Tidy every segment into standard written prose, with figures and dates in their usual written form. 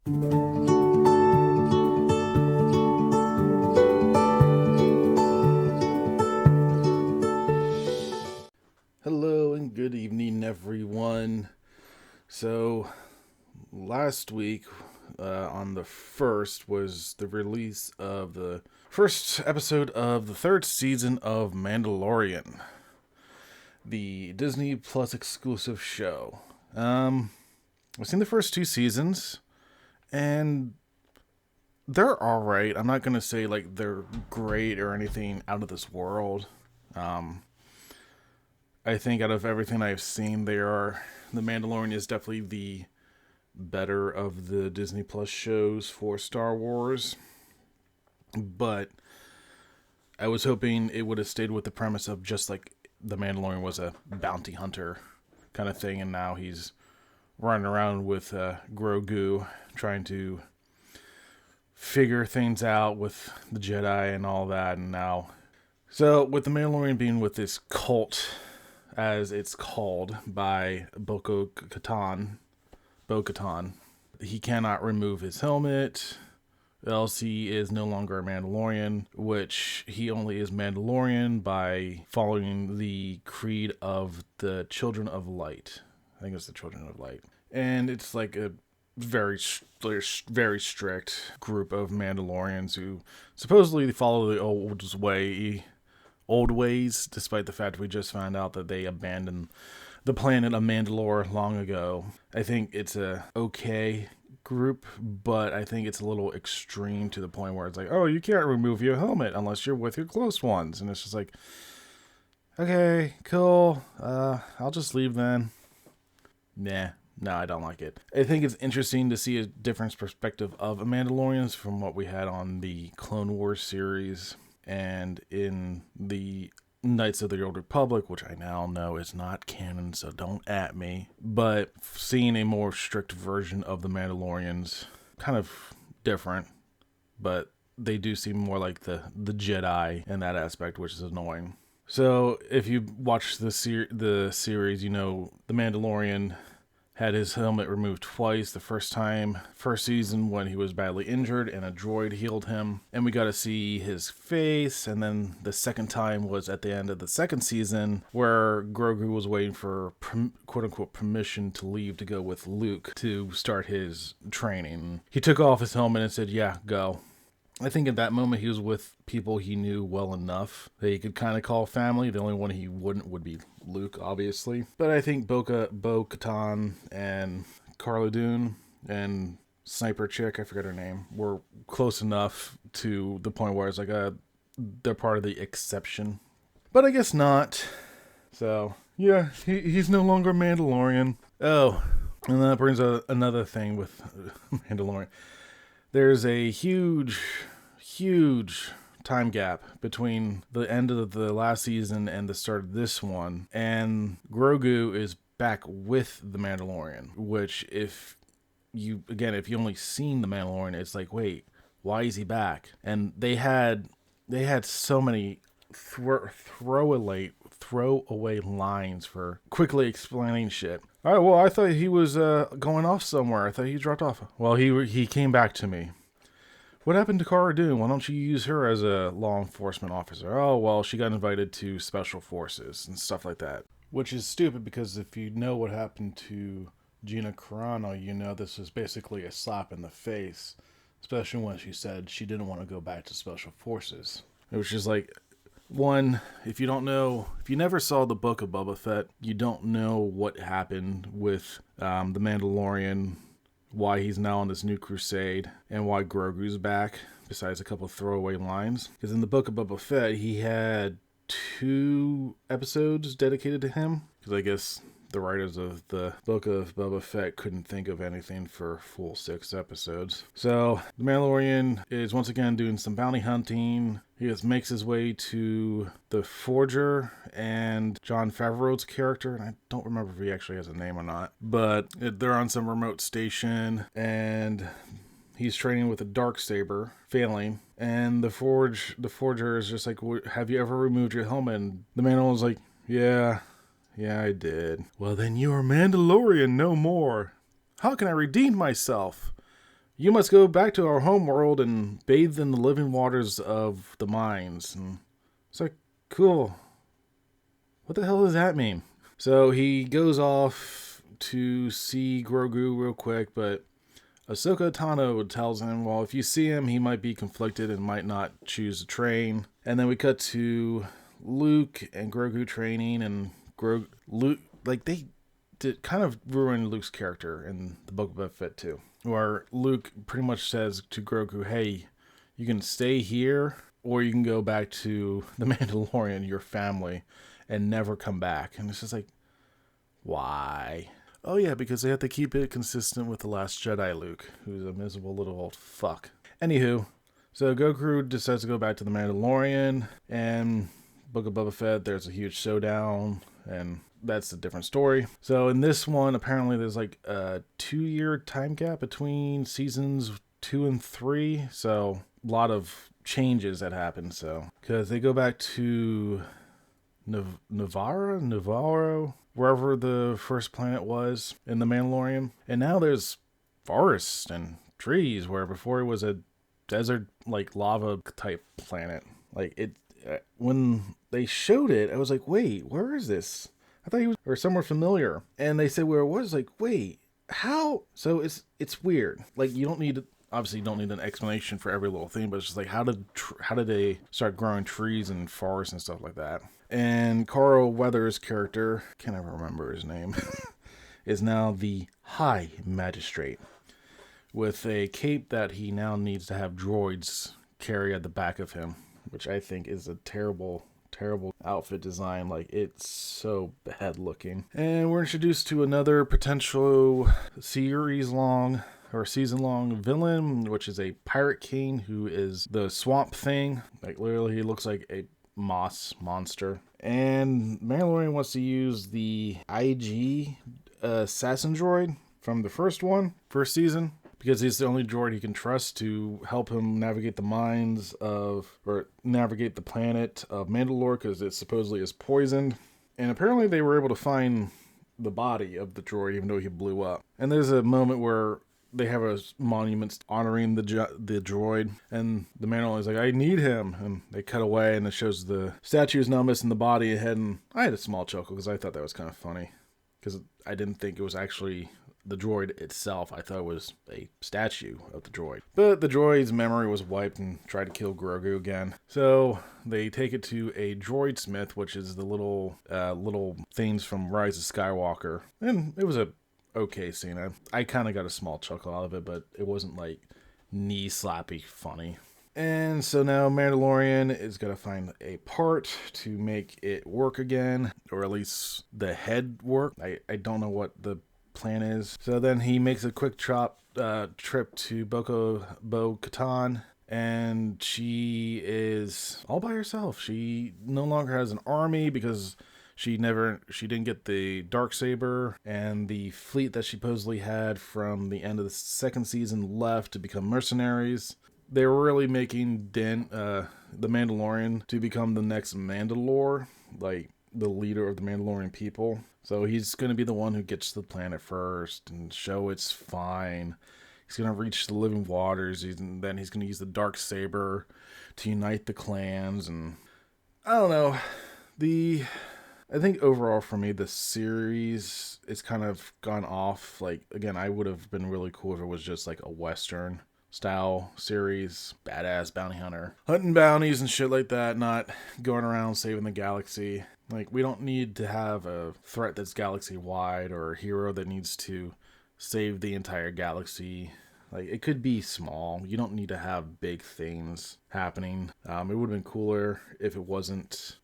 Hello and good evening, everyone. So, last week, on the 1st, was the release of the first episode of the third season of Mandalorian, the Disney Plus exclusive show. I've seen the first two seasons, and they're alright. I'm not gonna say like they're great or anything out of this world. I think out of everything I've seen, The Mandalorian is definitely the better of the Disney Plus shows for Star Wars. But I was hoping it would have stayed with the premise of just like The Mandalorian was a bounty hunter kind of thing, and now he's running around with Grogu trying to figure things out with the Jedi and all that. And now, so with The Mandalorian being with this cult, as it's called by Bo-Katan, he cannot remove his helmet, else he is no longer a Mandalorian, which he only is Mandalorian by following the creed of the Children of Light. I think it's the Children of Light. And it's like a very strict group of Mandalorians who supposedly follow the old ways, despite the fact we just found out that they abandoned the planet of Mandalore long ago. I think it's a okay group, but I think it's a little extreme to the point where it's like, oh, you can't remove your helmet unless you're with your close ones. And it's just like, okay, cool. I'll just leave then. No, I don't like it. I think it's interesting to see a different perspective of a Mandalorians from what we had on the Clone Wars series and in the Knights of the Old Republic, which I now know is not canon, so don't at me. But seeing a more strict version of the Mandalorians, kind of different, but they do seem more like the Jedi in that aspect, which is annoying. So if you watch the series, you know the Mandalorian had his helmet removed twice. The first season when he was badly injured and a droid healed him, and we got to see his face. And then the second time was at the end of the second season where Grogu was waiting for quote-unquote permission to leave to go with Luke to start his training. He took off his helmet and said, yeah, go. I think at that moment he was with people he knew well enough that he could kind of call family. The only one he wouldn't would be Luke, obviously. But I think Bo-Katan and Cara Dune and Sniper Chick, I forget her name, were close enough to the point where it's like they're part of the exception. But I guess not. So, yeah, he's no longer Mandalorian. Oh, and that brings up another thing with Mandalorian. There's a huge time gap between the end of the last season and the start of this one, and Grogu is back with the Mandalorian, which if you only seen the Mandalorian, it's like, wait, why is he back? And they had so many throwaway lines for quickly explaining shit. All right, well, I thought he was going off somewhere. I thought he dropped off. Well, he came back to me. What happened to Cara Dune? Why don't you use her as a law enforcement officer? Oh, well, she got invited to special forces and stuff like that. Which is stupid because if you know what happened to Gina Carano, you know this was basically a slap in the face. Especially when she said she didn't want to go back to special forces. It was just like, one, if you never saw the Book of Boba Fett, you don't know what happened with the Mandalorian, why he's now on this new crusade, and why Grogu's back, besides a couple of throwaway lines. Because in the Book of Boba Fett, he had 2 episodes dedicated to him. Because I guess the writers of the Book of Boba Fett couldn't think of anything for full 6 episodes. So, the Mandalorian is once again doing some bounty hunting. He just makes his way to the Forger and Jon Favreau's character, and I don't remember if he actually has a name or not, but they're on some remote station, and he's training with a Darksaber, failing, and the Forger is just like, have you ever removed your helmet? And the Mandalorian's like, yeah, I did. Well, then you are Mandalorian no more. How can I redeem myself? you must go back to our home world and bathe in the living waters of the mines. And it's like, cool. What the hell does that mean? So he goes off to see Grogu real quick, but Ahsoka Tano tells him, well, if you see him, he might be conflicted and might not choose to train. And then we cut to Luke and Grogu training, and Luke, like, they did kind of ruin Luke's character in the Book of Boba Fett too, where Luke pretty much says to Grogu, hey, you can stay here or you can go back to the Mandalorian, your family, and never come back. And it's just like, why? Oh yeah, because they have to keep it consistent with The Last Jedi Luke, who's a miserable little old fuck. Anywho, so Goku decides to go back to the Mandalorian, and Book of Boba Fett, there's a huge showdown, and that's a different story. So in this one, apparently there's like a 2-year time gap between seasons 2 and 3, so a lot of changes that happen. So because they go back to Navarro, wherever the first planet was in the Mandalorian, and now there's forests and trees where before it was a desert, like lava type planet. Like it, when they showed it, I was like, wait, where is this? I thought he was or somewhere familiar, and they said where it was. Like, wait, how? So it's weird. Like, you don't need, obviously you don't need an explanation for every little thing, but it's just like, how did they start growing trees and forests and stuff like that? And Carl Weathers' character, can't ever remember his name, is now the High Magistrate, with a cape that he now needs to have droids carry at the back of him, which I think is a terrible outfit design. Like, it's so bad looking. And we're introduced to another potential season-long villain, which is a pirate king who is the Swamp Thing. Like, literally, he looks like a moss monster. And Mandalorian wants to use the IG assassin droid from the first season, because he's the only droid he can trust to help him navigate the planet of Mandalore, because it supposedly is poisoned. And apparently they were able to find the body of the droid, even though he blew up. And there's a moment where they have a monument honoring the droid, and the Mandalorian's like, I need him. And they cut away, and it shows the statue is now missing the body and head. And I had a small chuckle, because I thought that was kind of funny, because I didn't think it was actually the droid itself. I thought it was a statue of the droid. But the droid's memory was wiped and tried to kill Grogu again. So they take it to a droid smith, which is the little things from Rise of Skywalker. And it was a okay scene. I kind of got a small chuckle out of it, but it wasn't like knee slappy funny. And so now Mandalorian is going to find a part to make it work again, or at least the head work. I don't know what the plan is. So then he makes a quick trip to Bo-Katan, and she is all by herself. She no longer has an army because she didn't get the Darksaber, and the fleet that she supposedly had from the end of the second season left to become mercenaries. They were really making the Mandalorian to become the next Mandalore, like the leader of the Mandalorian people. So he's going to be the one who gets to the planet first and show it's fine. He's going to reach the living waters, and then he's going to use the Darksaber to unite the clans. And I don't know. I think overall for me, the series is kind of gone off. Like, again, I would have been really cool if it was just like a Western style series, badass bounty hunter, hunting bounties and shit like that, not going around saving the galaxy. Like, we don't need to have a threat that's galaxy wide or a hero that needs to save the entire galaxy. Like, it could be small. You don't need to have big things happening. It would have been cooler if there wasn't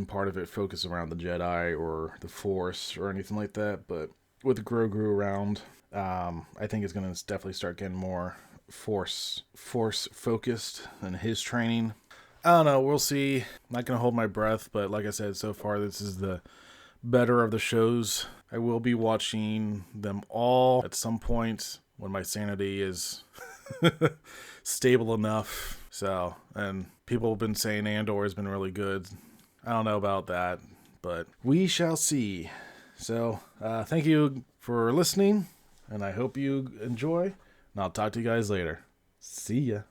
part of it focused around the Jedi or the Force or anything like that. But with Grogu around, I think it's going to definitely start getting more Force focused in his training. I don't know. We'll see. I'm not going to hold my breath, but like I said, so far this is the better of the shows. I will be watching them all at some point when my sanity is stable enough. So, and people have been saying Andor has been really good. I don't know about that, but we shall see. So, thank you for listening, and I hope you enjoy. And I'll talk to you guys later. See ya.